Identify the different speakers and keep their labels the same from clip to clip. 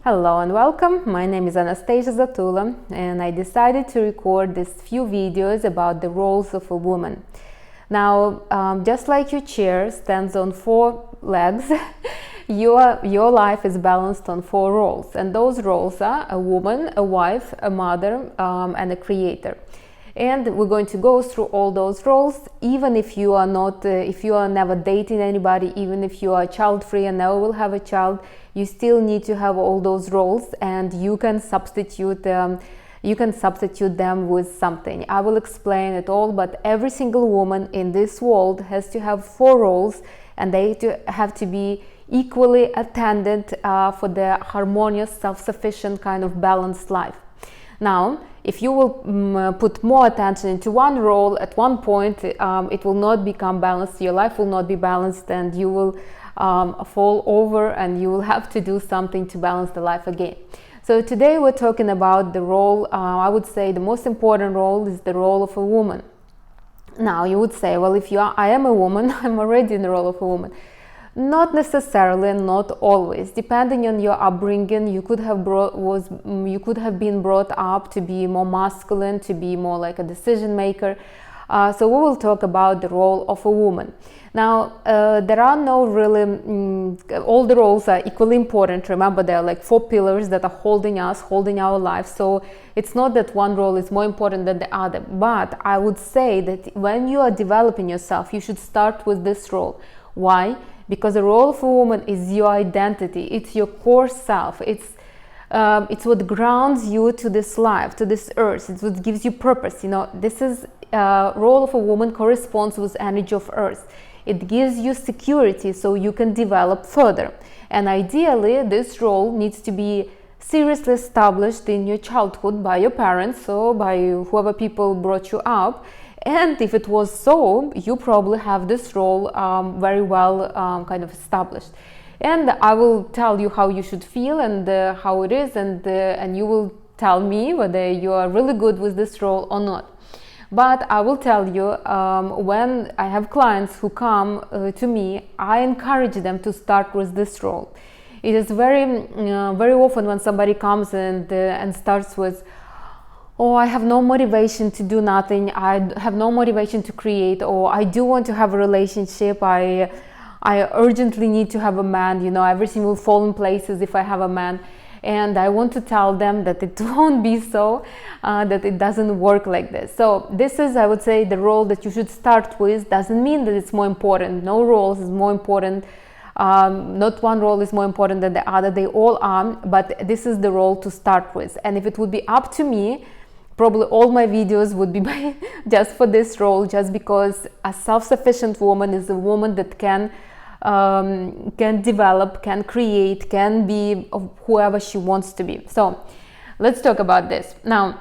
Speaker 1: Hello and welcome. My name is Anastasia Zatula, and I decided to record these few videos about the roles of a woman. Now, just like your chair stands on 4 legs, your life is balanced on 4 roles, and those roles are a woman, a wife, a mother, and a creator. And we're going to go through all those roles, even if you are not, if you are never dating anybody, even if you are child-free and never will have a child, you still need to have all those roles, and you can substitute them with something. I will explain it all, but every single woman in this world has to have 4 roles, and they have to be equally attended for the harmonious, self-sufficient kind of balanced life. Now, if you will put more attention into one role at one point, it will not become balanced, your life will not be balanced, and you will fall over and you will have to do something to balance the life again. So today we're talking about the role, I would say the most important role is the role of a woman. Now you would say, well, if I am a woman, I'm already in the role of a woman. Not necessarily, not always. Depending on your upbringing, you could have been brought up to be more masculine, to be more like a decision maker. So we will talk about the role of a woman. Now, there are no really, all the roles are equally important. Remember, there are like 4 pillars that are holding our life. So it's not that one role is more important than the other. But I would say that when you are developing yourself, you should start with this role. Why? Because the role of a woman is your identity. It's your core self. It's what grounds you to this life, to this earth. It's what gives you purpose. You know, this is role of a woman corresponds with energy of earth. It gives you security so you can develop further. And ideally, this role needs to be seriously established in your childhood by your parents or by whoever people brought you up. And if it was so, you probably have this role very well kind of established. And I will tell you how you should feel and how it is, and you will tell me whether you are really good with this role or not. But I will tell you, when I have clients who come to me, I encourage them to start with this role. It is very often when somebody comes and starts with, oh, I have no motivation to do nothing, I have no motivation to create, or I do want to have a relationship, I urgently need to have a man, you know, everything will fall in places if I have a man. And I want to tell them that it won't be so, that it doesn't work like this. So this is, I would say, the role that you should start with. Doesn't mean that it's more important. No role is more important. Not one role is more important than the other. They all are, but this is the role to start with. And if it would be up to me, probably all my videos would be just for this role, just because a self-sufficient woman is a woman that can develop, can create, can be whoever she wants to be. So let's talk about this. Now,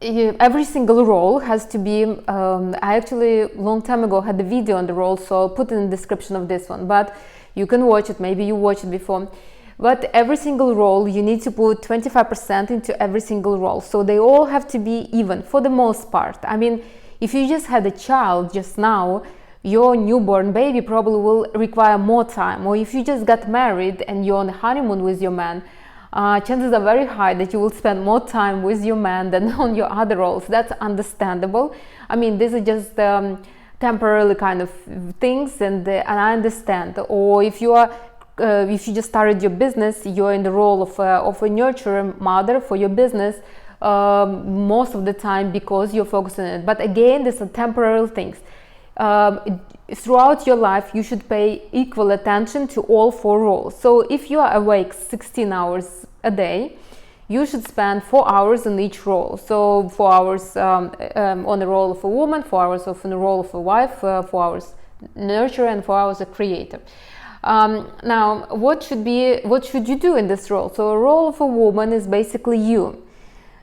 Speaker 1: every single role has to be, I actually a long time ago had a video on the role, so I'll put it in the description of this one, but you can watch it, maybe you watched it before. But every single role, you need to put 25% into every single role. So they all have to be even for the most part. I mean, if you just had a child just now, your newborn baby probably will require more time. Or if you just got married and you're on a honeymoon with your man, chances are very high that you will spend more time with your man than on your other roles. That's understandable. I mean, these are just temporarily kind of things, and I understand. Or if you just started your business, you're in the role of a nurturer mother for your business most of the time because you're focused on it. But again, these are temporary things. Throughout your life, you should pay equal attention to all 4 roles. So if you are awake 16 hours a day, you should spend 4 hours on each role. So 4 hours on the role of a woman, 4 hours on the role of a wife, 4 hours nurturer, and 4 hours a creator. Now, what should you do in this role? So a role of a woman is basically you.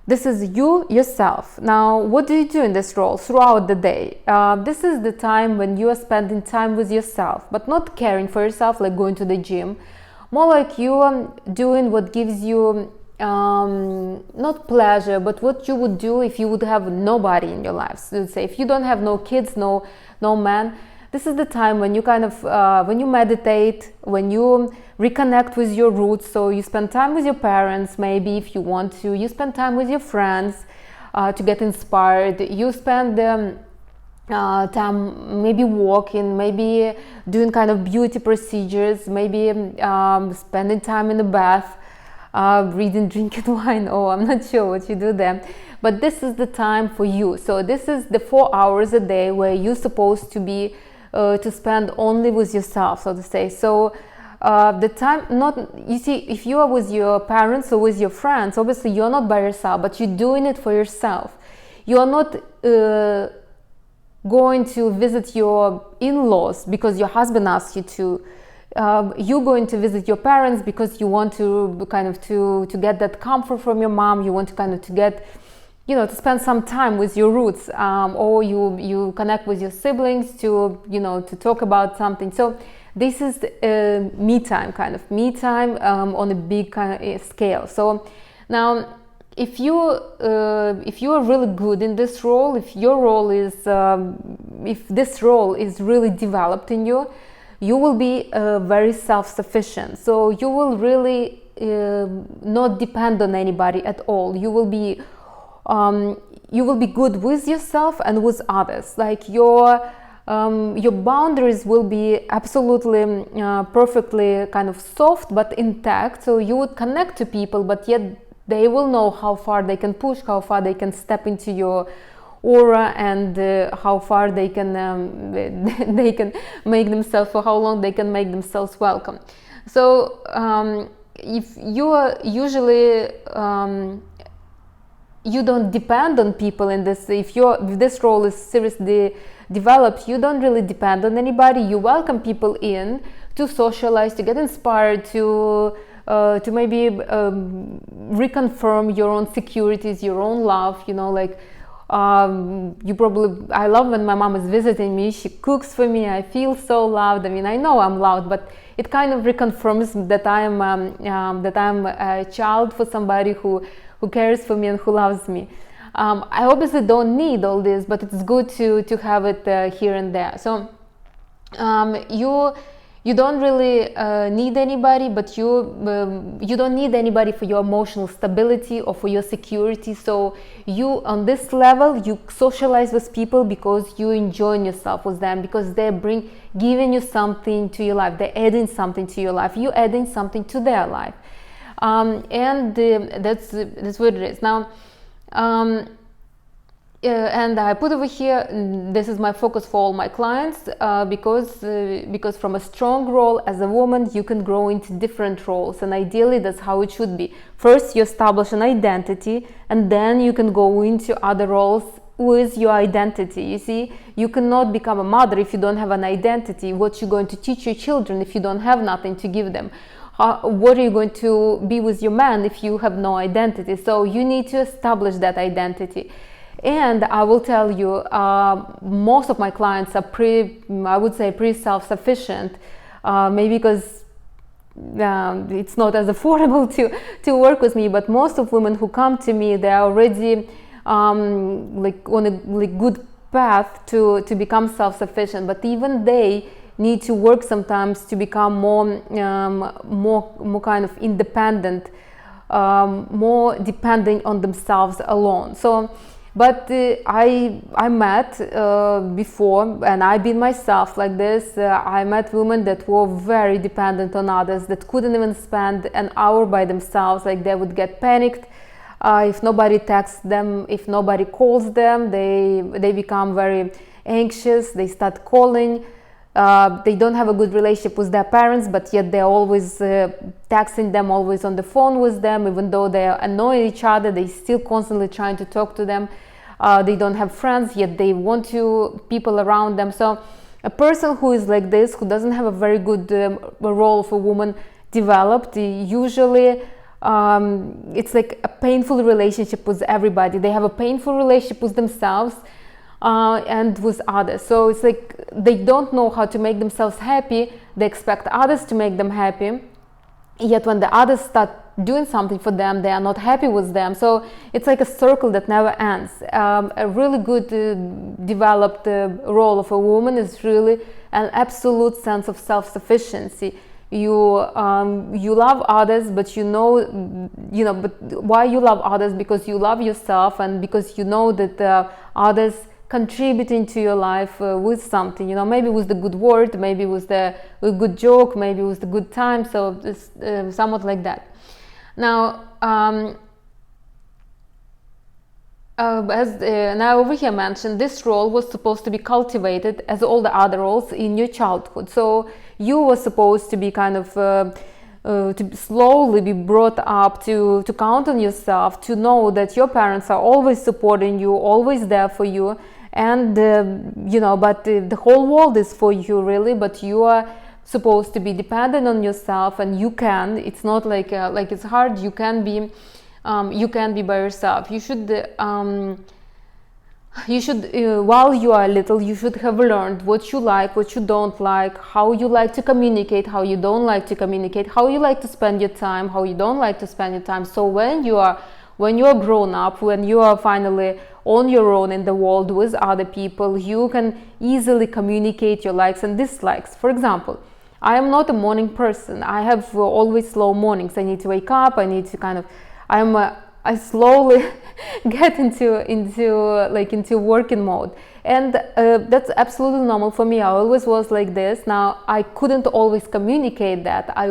Speaker 1: This is you, yourself. Now, what do you do in this role throughout the day? This is the time when you are spending time with yourself, but not caring for yourself, like going to the gym. More like you are doing what gives you not pleasure, but what you would do if you would have nobody in your life. So let's say if you don't have no kids, no man, this is the time when you kind of when you meditate, when you reconnect with your roots. So you spend time with your parents, maybe if you want to, you spend time with your friends to get inspired, you spend time maybe walking, maybe doing kind of beauty procedures, maybe spending time in the bath, reading, drinking wine, or I'm not sure what you do there, but this is the time for you. So this is the 4 hours a day where you're supposed to be to spend only with yourself, so to say. So the time, not, you see, if you are with your parents or with your friends, obviously you're not by yourself, but you're doing it for yourself. You are not going to visit your in-laws because your husband asks you to. You're going to visit your parents because you want to kind of to get that comfort from your mom. You want to kind of to get, you know, to spend some time with your roots, or you connect with your siblings to, you know, to talk about something. So this is me time, kind of me time on a big kind of scale. So now, if you are really good in this role, if your role is if this role is really developed in you, you will be very self-sufficient. So you will really not depend on anybody at all. You will be good with yourself and with others. Like your boundaries will be absolutely perfectly kind of soft but intact. So you would connect to people, but yet they will know how far they can push, how far they can step into your aura, and how far they can make themselves, for how long they can make themselves welcome. So if you are usually you don't depend on people in this, if this role is seriously developed, you don't really depend on anybody. You welcome people in to socialize, to get inspired, to maybe reconfirm your own securities, your own love, you know, like I love when my mom is visiting me, she cooks for me, I feel so loved. I mean, I know I'm loved, but it kind of reconfirms that I'm a child for somebody who cares for me and who loves me. I obviously don't need all this, but it's good to have it here and there. So you don't really need anybody, but you don't need anybody for your emotional stability or for your security. So you, on this level, you socialize with people because you enjoy yourself with them, because they're giving you something to your life, they're adding something to your life, you're adding something to their life, and that's what it is. Now, and I put over here, this is my focus for all my clients, because from a strong role as a woman, you can grow into different roles, and ideally that's how it should be. First you establish an identity, and then you can go into other roles with your identity. You see, you cannot become a mother if you don't have an identity. What you're going to teach your children if you don't have nothing to give them? What are you going to be with your man if you have no identity? So you need to establish that identity. And I will tell you, most of my clients are pretty self-sufficient, maybe because it's not as affordable to work with me, but most of women who come to me, they're already like on a good path to become self-sufficient, but even they need to work sometimes to become more kind of independent, more depending on themselves alone. So but I met before, and I've been myself like this. I met women that were very dependent on others, that couldn't even spend an hour by themselves. Like they would get panicked if nobody texts them, if nobody calls them. They become very anxious. They start calling. They don't have a good relationship with their parents, but yet they're always texting them, always on the phone with them. Even though they annoy each other, they still constantly trying to talk to them. They don't have friends, yet they want people around them. So a person who is like this, who doesn't have a very good role for woman developed, usually it's like a painful relationship with everybody. They have a painful relationship with themselves and with others. So it's like they don't know how to make themselves happy. They expect others to make them happy. Yet when the others start doing something for them, they are not happy with them. So it's like a circle that never ends. A really good developed role of a woman is really an absolute sense of self-sufficiency. You love others, but but why you love others? Because you love yourself, and because you know that others contributing to your life with something, maybe with the good word, maybe with the good joke, maybe with the good time. So it's somewhat like that. Now, as now over here mentioned, this role was supposed to be cultivated as all the other roles in your childhood. So you were supposed to be kind of to slowly be brought up to count on yourself, to know that your parents are always supporting you, always there for you, and but the whole world is for you, really. But you are supposed to be dependent on yourself, and you can. It's not like it's hard. You can be by yourself. You should while you are little, you should have learned what you like, what you don't like, how you like to communicate, how you don't like to communicate, how you like to spend your time, how you don't like to spend your time. So when you are grown up, when you are finally on your own in the world with other people, you can easily communicate your likes and dislikes. For example, I am not a morning person. I have always slow mornings. I need to wake up. I need to I slowly get into working mode, and that's absolutely normal for me. I always was like this. Now, I couldn't always communicate that. I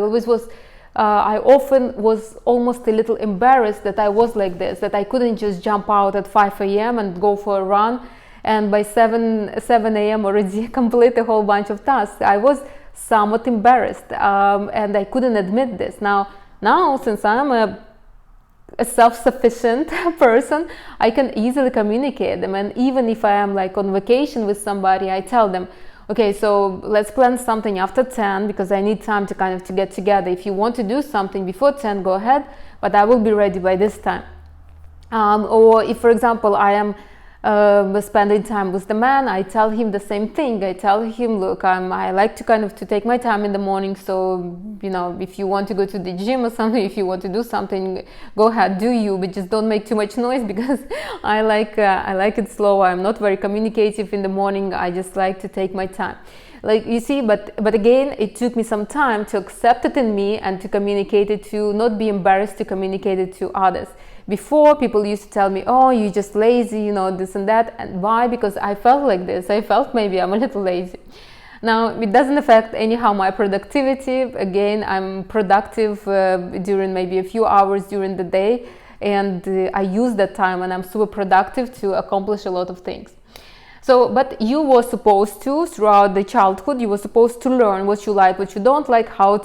Speaker 1: often was almost a little embarrassed that I was like this, that I couldn't just jump out at 5 a.m. and go for a run, and by 7 a.m. already complete a whole bunch of tasks. I was somewhat embarrassed, and I couldn't admit this. Now, since I'm a self-sufficient person, I can easily communicate them. And even if I am like on vacation with somebody, I tell them, okay, so let's plan something after 10, because I need time to get together. If you want to do something before 10, go ahead, but I will be ready by this time. Or if, for example, I am spending time with the man, I tell him the same thing. I tell him, look, I like to take my time in the morning, so if you want to go to the gym or something, if you want to do something, go ahead, do you, but just don't make too much noise, because I like it slow. I'm not very communicative in the morning. I just like to take my time. Like, you see, but again, it took me some time to accept it in me and to communicate it, to not be embarrassed to communicate it to others. Before, people used to tell me, oh, you're just lazy, this and that. And why? Because I felt like this. I felt maybe I'm a little lazy. Now, it doesn't affect anyhow my productivity. Again, I'm productive during maybe a few hours during the day, and I use that time, and I'm super productive to accomplish a lot of things. So, but you were supposed to, throughout the childhood, you were supposed to learn what you like, what you don't like, how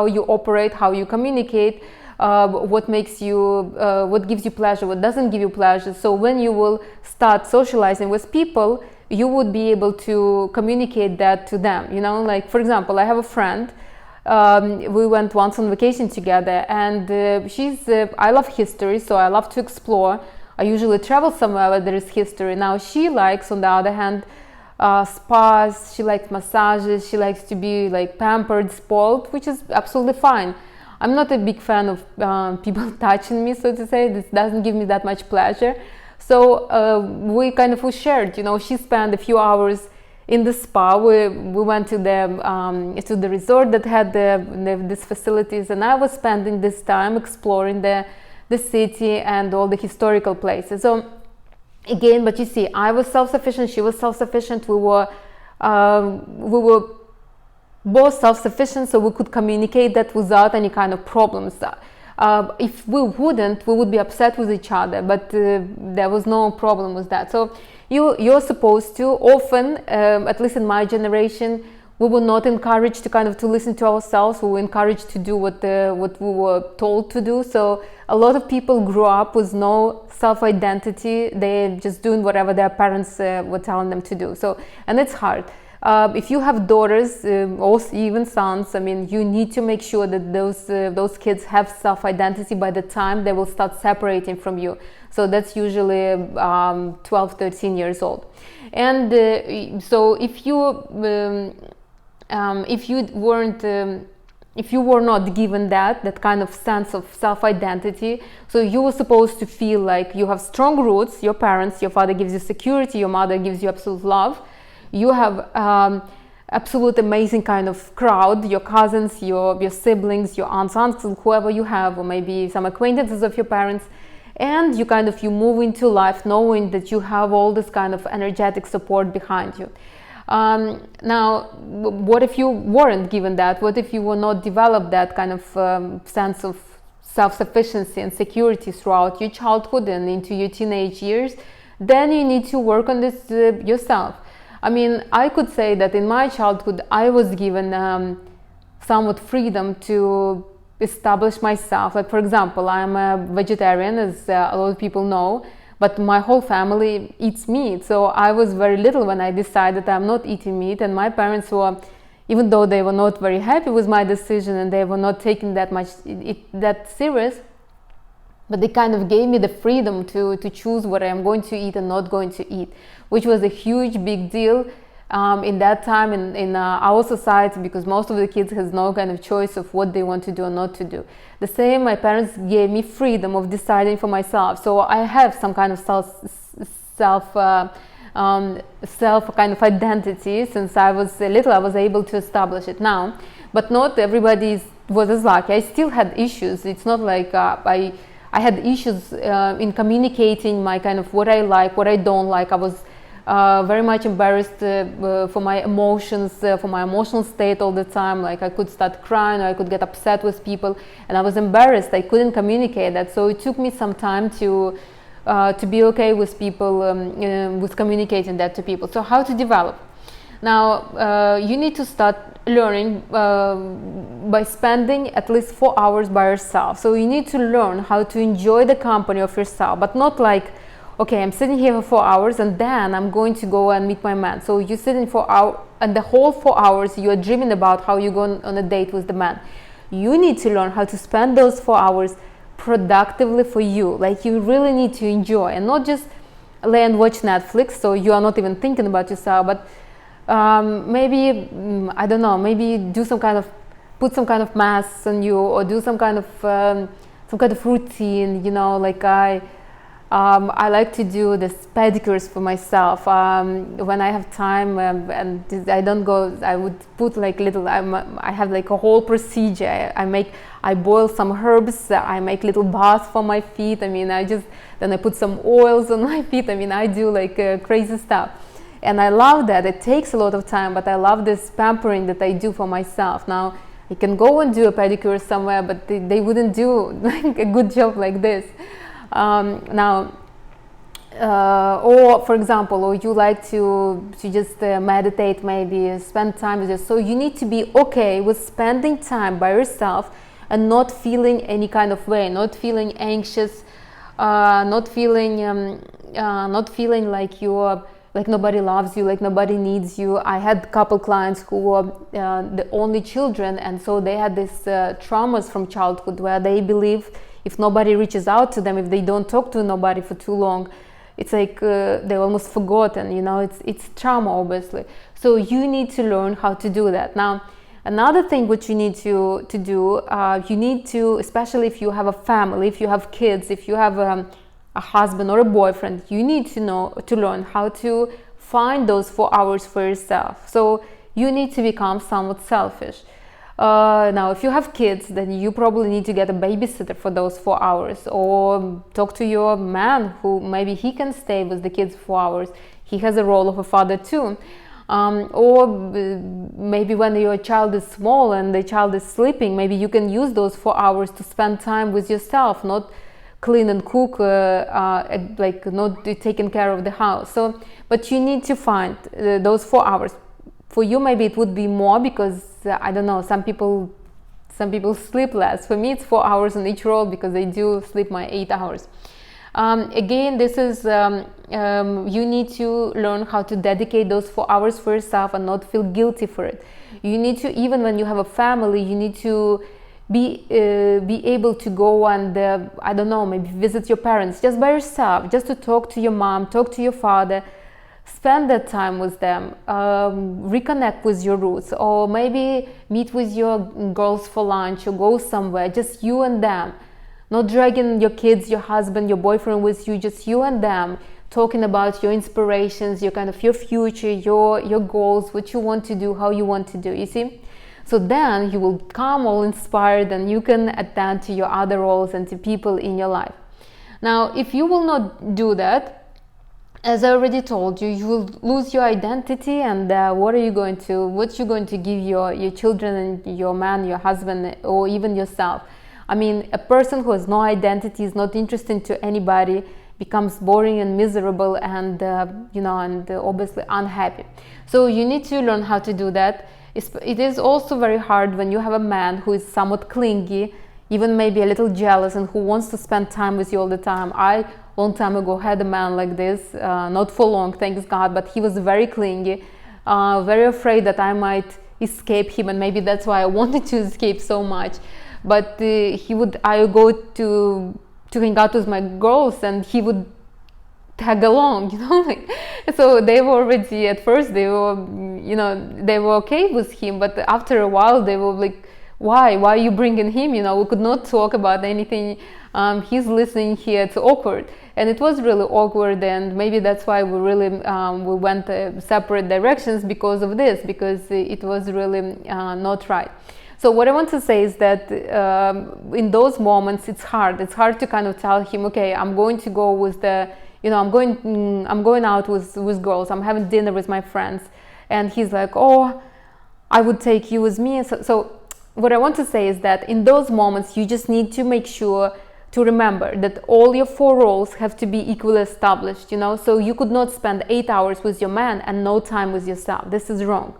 Speaker 1: you operate, how you communicate, what gives you pleasure, what doesn't give you pleasure. So when you will start socializing with people, you would be able to communicate that to them. Like, for example, I have a friend. We went once on vacation together, and I love history, so I love to explore. I usually travel somewhere where there is history. Now, she likes, on the other hand, spas. She likes massages. She likes to be like pampered, spoiled, which is absolutely fine. I'm not a big fan of people touching me, so to say. This doesn't give me that much pleasure. So we shared. She spent a few hours in the spa. We went to the resort that had these facilities, and I was spending this time exploring the city and all the historical places. So again, but you see, I was self-sufficient, she was self-sufficient. We were both self-sufficient, so we could communicate that without any kind of problems. If we wouldn't, we would be upset with each other, but there was no problem with that. So you're supposed to, often, at least in my generation, we were not encouraged to listen to ourselves. We were encouraged to do what we were told to do. So a lot of people grew up with no self-identity. They're just doing whatever their parents were telling them to do. So, and it's hard. If you have daughters or even sons, you need to make sure that those kids have self-identity by the time they will start separating from you. So that's usually 12, 13 years old. And so if you weren't if you were not given that kind of sense of self-identity, so you were supposed to feel like you have strong roots, your parents, your father gives you security, your mother gives you absolute love, you have absolute amazing kind of crowd, your cousins, your siblings, your aunts, uncles, whoever you have, or maybe some acquaintances of your parents, and you move into life knowing that you have all this kind of energetic support behind you. Now, what if you weren't given that? What if you were not developed that kind of sense of self-sufficiency and security throughout your childhood and into your teenage years? Then you need to work on this yourself. I mean, I could say that in my childhood I was given somewhat freedom to establish myself. Like, for example, I'm a vegetarian, as a lot of people know, but my whole family eats meat. So I was very little when I decided I'm not eating meat, and my parents were, even though they were not very happy with my decision and they were not taking that serious, but they kind of gave me the freedom to choose what I'm going to eat and not going to eat, which was a huge big deal in that time in our society, because most of the kids has no kind of choice of what they want to do or not to do. The same, my parents gave me freedom of deciding for myself, so I have some kind of self kind of identity. Since I was little, I was able to establish it now, but not everybody was as lucky. I still had issues. It's not like I had issues in communicating my kind of what I like, what I don't like. I was very much embarrassed for my emotions, for my emotional state all the time. Like, I could start crying, or I could get upset with people, and I was embarrassed. I couldn't communicate that, so it took me some time to be okay with people, with communicating that to people. So how to develop? Now, you need to start learning by spending at least 4 hours by yourself. So you need to learn how to enjoy the company of yourself, but not like, okay, I'm sitting here for 4 hours and then I'm going to go and meet my man. So you're sitting 4 hours, and the whole 4 hours you are dreaming about how you go on a date with the man. You need to learn how to spend those 4 hours productively for you. Like, you really need to enjoy, and not just lay and watch Netflix, so you are not even thinking about yourself, but maybe I don't know, maybe do some kind of, put some kind of mask on you, or do some kind of routine, you know. Like, I like to do the pedicures for myself when I have time, and I don't go. I would put like little. I have like a whole procedure. I boil some herbs. I make little baths for my feet. I mean, then I put some oils on my feet. I mean, I do like crazy stuff, and I love that. It takes a lot of time, but I love this pampering that I do for myself. Now, I can go and do a pedicure somewhere, but they wouldn't do like a good job like this. Or for example, or you like to just meditate, maybe spend time with this. So you need to be okay with spending time by yourself and not feeling any kind of way, not feeling anxious, not feeling like you're like nobody loves you, like nobody needs you. I had a couple clients who were the only children, and so they had this traumas from childhood where they believe if nobody reaches out to them, if they don't talk to nobody for too long, it's like they're almost forgotten, you know. It's trauma, obviously. So you need to learn how to do that. Now, another thing which you need to do, you need to, especially if you have a family, if you have kids, if you have a husband or a boyfriend, you need to learn how to find those 4 hours for yourself. So you need to become somewhat selfish. Now, if you have kids, then you probably need to get a babysitter for those 4 hours, or talk to your man who maybe he can stay with the kids 4 hours. He has a role of a father too. Or maybe when your child is small and the child is sleeping, maybe you can use those 4 hours to spend time with yourself, not clean and cook, like not taking care of the house. So, but you need to find those 4 hours. For you, maybe it would be more, because I don't know, some people sleep less. For me, it's 4 hours on each role, because I do sleep my 8 hours. Again, this is you need to learn how to dedicate those 4 hours for yourself and not feel guilty for it. You need to, even when you have a family, you need to be able to go and I don't know, maybe visit your parents just by yourself, just to talk to your mom, talk to your father, spend that time with them, reconnect with your roots, or maybe meet with your girls for lunch or go somewhere, just you and them, not dragging your kids, your husband, your boyfriend with you, just you and them, talking about your inspirations, your kind of your future, your goals, what you want to do, how you want to do, you see. So then you will come all inspired and you can attend to your other roles and to people in your life. Now, if you will not do that, as I already told you, you will lose your identity, and what you're going to give your children and your man, your husband, or even yourself. I mean, a person who has no identity, is not interested to anybody, becomes boring and miserable, and and obviously unhappy. So you need to learn how to do that. It is also very hard when you have a man who is somewhat clingy, even maybe a little jealous, and who wants to spend time with you all the time. I long time ago had a man like this, not for long, thanks God, but he was very clingy, very afraid that I might escape him, and maybe that's why I wanted to escape so much. But I would go to hang out with my girls, and he would tag along, so they were already, at first they were, they were okay with him, but after a while they were like, why are you bringing him? We could not talk about anything. He's listening here. It's awkward, and it was really awkward, and maybe that's why we really we went separate directions because of this, because it was really not right. So what I want to say is that in those moments it's hard to kind of tell him, okay, I'm going to go with the, I'm going out with girls, I'm having dinner with my friends, and he's like, oh, I would take you with me. So what I want to say is that in those moments you just need to make sure to remember that all your 4 roles have to be equally established, so you could not spend 8 hours with your man and no time with yourself. This is wrong.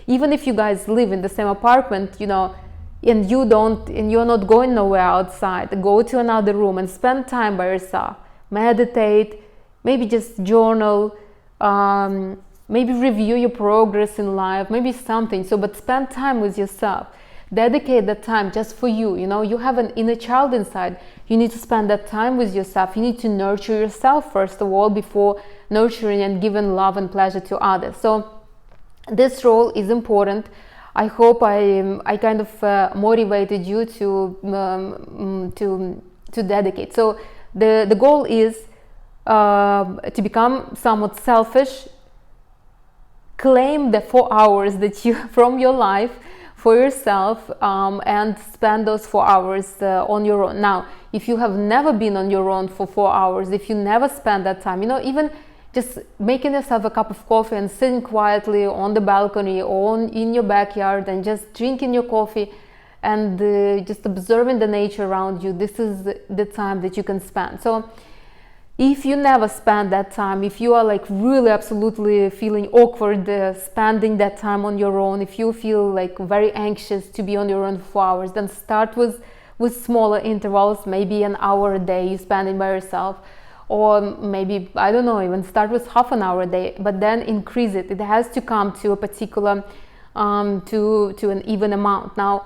Speaker 1: Even if you guys live in the same apartment, and you're not going nowhere outside, go to another room and spend time by yourself, meditate, maybe just journal, maybe review your progress in life, maybe something. But spend time with yourself. Dedicate that time just for you. You have an inner child inside. You need to spend that time with yourself. You need to nurture yourself first of all before nurturing and giving love and pleasure to others. So this role is important. I hope I kind of motivated you to dedicate. So the goal is to become somewhat selfish. Claim the 4 hours that you from your life for yourself, and spend those 4 hours on your own. Now, if you have never been on your own for 4 hours, if you never spend that time, even just making yourself a cup of coffee and sitting quietly on the balcony or in your backyard and just drinking your coffee and just observing the nature around you, this is the time that you can spend. So if you never spend that time, if you are like really absolutely feeling awkward spending that time on your own, if you feel like very anxious to be on your own for 4 hours, then start with smaller intervals, maybe an hour a day you spending by yourself, or maybe, I don't know, even start with half an hour a day, but then increase it. It has to come to a particular, to an even amount. Now,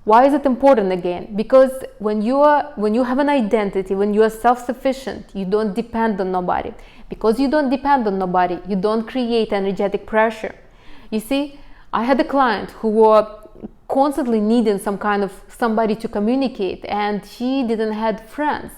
Speaker 1: why is it important again? Because when you have an identity, when you are self-sufficient, you don't depend on nobody. Because you don't depend on nobody, you don't create energetic pressure. You see, I had a client who were constantly needing somebody to communicate, and she didn't have friends.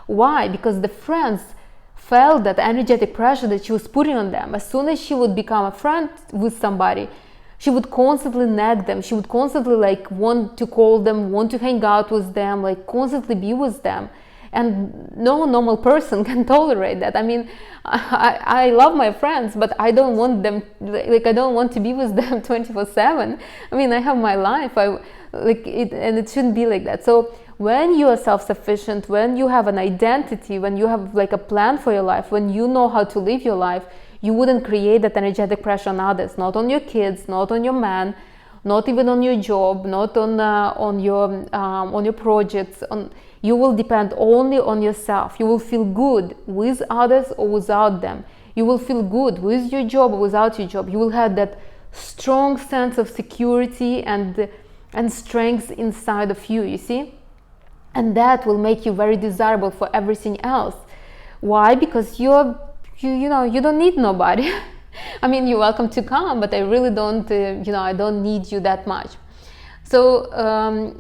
Speaker 1: Why? Because the friends felt that energetic pressure that she was putting on them. As soon as she would become a friend with somebody, she would constantly nag them. She would constantly want to call them, want to hang out with them, constantly be with them. And no normal person can tolerate that. I mean, I love my friends, but I don't want them, I don't want to be with them 24/7. I mean, I have my life, and it shouldn't be like that. So when you are self-sufficient, when you have an identity, when you have a plan for your life, when you know how to live your life, you wouldn't create that energetic pressure on others, not on your kids, not on your man, not even on your job, not on your projects. You will depend only on yourself. You will feel good with others or without them. You will feel good with your job or without your job. You will have that strong sense of security and strength inside of you, you see? And that will make you very desirable for everything else. Why? Because you don't need nobody. I mean, you're welcome to come, but I really don't, I don't need you that much. So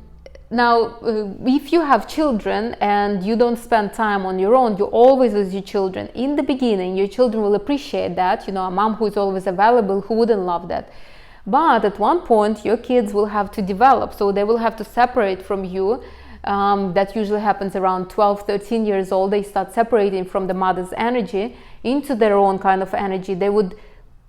Speaker 1: now, if you have children and you don't spend time on your own, you're always with your children. In the beginning, your children will appreciate that, a mom who is always available, who wouldn't love that. But at one point, your kids will have to develop, so they will have to separate from you. That usually happens around 12, 13 years old. They start separating from the mother's energy into their own kind of energy. They would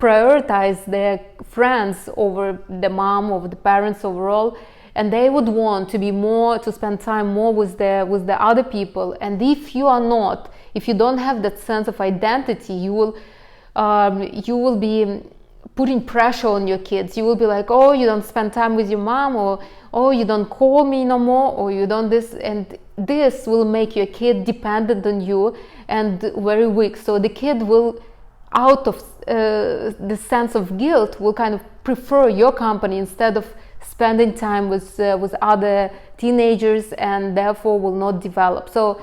Speaker 1: prioritize their friends over the mom, over the parents overall, and they would want to be more, to spend time more with the other people. And if you are not, if you don't have that sense of identity, you will be putting pressure on your kids. You will be like, oh, you don't spend time with your mom, or oh, you don't call me no more, or you don't this, and this will make your kid dependent on you and very weak. So the kid will, out of the sense of guilt, will kind of prefer your company instead of spending time with other teenagers, and therefore will not develop. So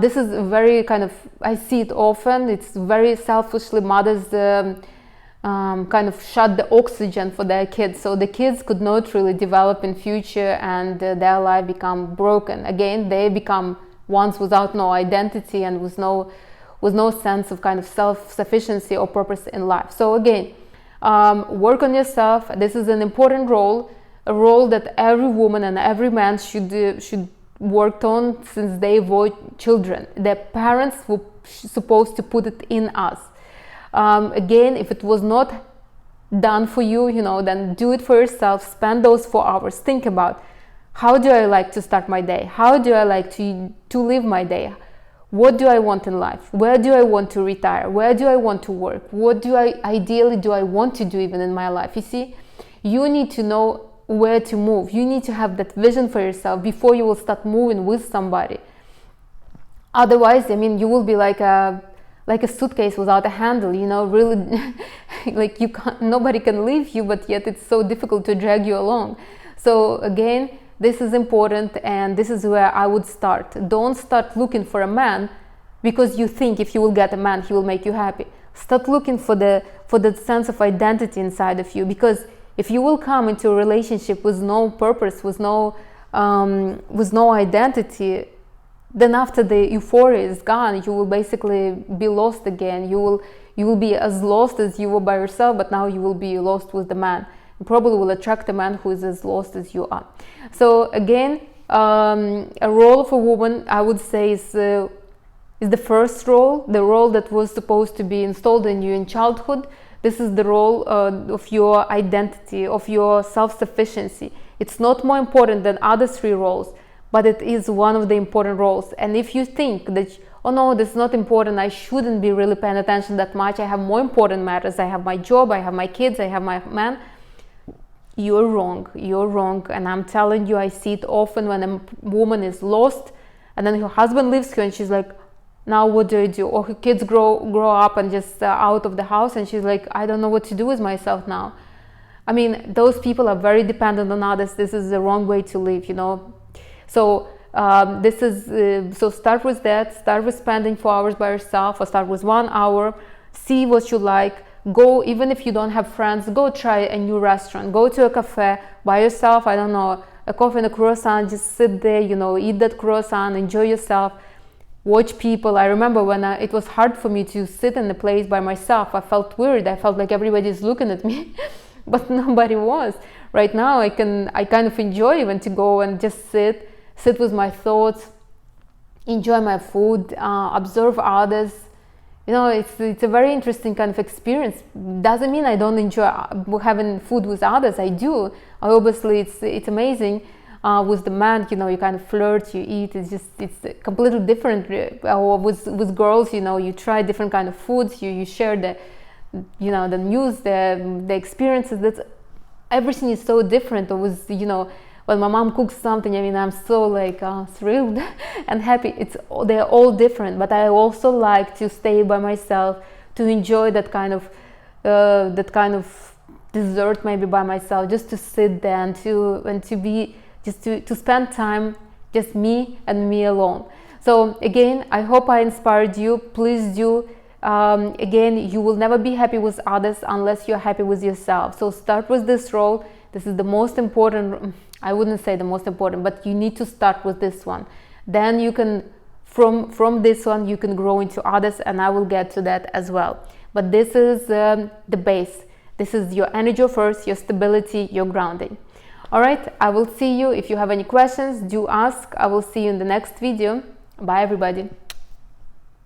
Speaker 1: this is very kind of, I see it often. It's very selfishly mothers kind of shut the oxygen for their kids, so the kids could not really develop in future, and their life become broken. Again, they become ones without no identity and with no sense of kind of self-sufficiency or purpose in life. So again, work on yourself. This is an important role, a role that every woman and every man should work on since they were children. Their parents were supposed to put it in us. Again, if it was not done for you, then do it for yourself. Spend those 4 hours. Think about, how do I like to start my day? How do I like to live my day? What do I want in life? Where do I want to retire? Where do I want to work? What do I ideally want to do even in my life? You see, you need to know where to move. You need to have that vision for yourself before you will start moving with somebody. Otherwise, I mean, you will be like a suitcase without a handle, really like nobody can leave you, but yet it's so difficult to drag you along. So again, this is important, and this is where I would start. Don't start looking for a man because you think if you will get a man, he will make you happy. Start looking for the sense of identity inside of you, because if you will come into a relationship with no purpose, with no identity, then after the euphoria is gone, you will basically be lost again. You will be as lost as you were by yourself, but now you will be lost with the man. You probably will attract a man who is as lost as you are. So again, a role of a woman, I would say, is the first role, the role that was supposed to be installed in you in childhood. This is the role of your identity, of your self-sufficiency. It's not more important than other 3 roles, but it is one of the important roles. And if you think that, oh no, this is not important, I shouldn't be really paying attention that much, I have more important matters, I have my job, I have my kids, I have my man, you're wrong. And I'm telling you, I see it often when a woman is lost, and then her husband leaves her, and she's like, now what do I do? Or her kids grow up and just out of the house, and she's like, I don't know what to do with myself now. I mean, those people are very dependent on others. This is the wrong way to live, So so start with that. Start with spending 4 hours by yourself, or start with 1 hour. See what you like. Go, even if you don't have friends, go try a new restaurant. Go to a cafe by yourself. I don't know, a coffee and a croissant. Just sit there, eat that croissant, enjoy yourself. Watch people. I remember when it was hard for me to sit in the place by myself. I felt weird. I felt like everybody's looking at me, but nobody was. Right now, I kind of enjoy even to go and just sit with my thoughts, enjoy my food, observe others. It's a very interesting kind of experience. Doesn't mean I don't enjoy having food with others. I do. Obviously, it's amazing. With the man, you kind of flirt, you eat. It's completely different. Or with girls, you try different kind of foods. You share the news, the experiences. Everything is so different. Or with when my mom cooks something, I mean, I'm so thrilled and happy. They're all different, but I also like to stay by myself, to enjoy that kind of dessert maybe by myself, just to sit there and to spend time, just me and me alone. So again, I hope I inspired you. Please do Again, you will never be happy with others unless you're happy with yourself. So start with this role. This is the most important. I wouldn't say the most important, but you need to start with this one. Then you can, from this one, you can grow into others, and I will get to that as well. But this is the base. This is your energy first, your stability, your grounding. All right, I will see you. If you have any questions, do ask. I will see you in the next video. Bye, everybody.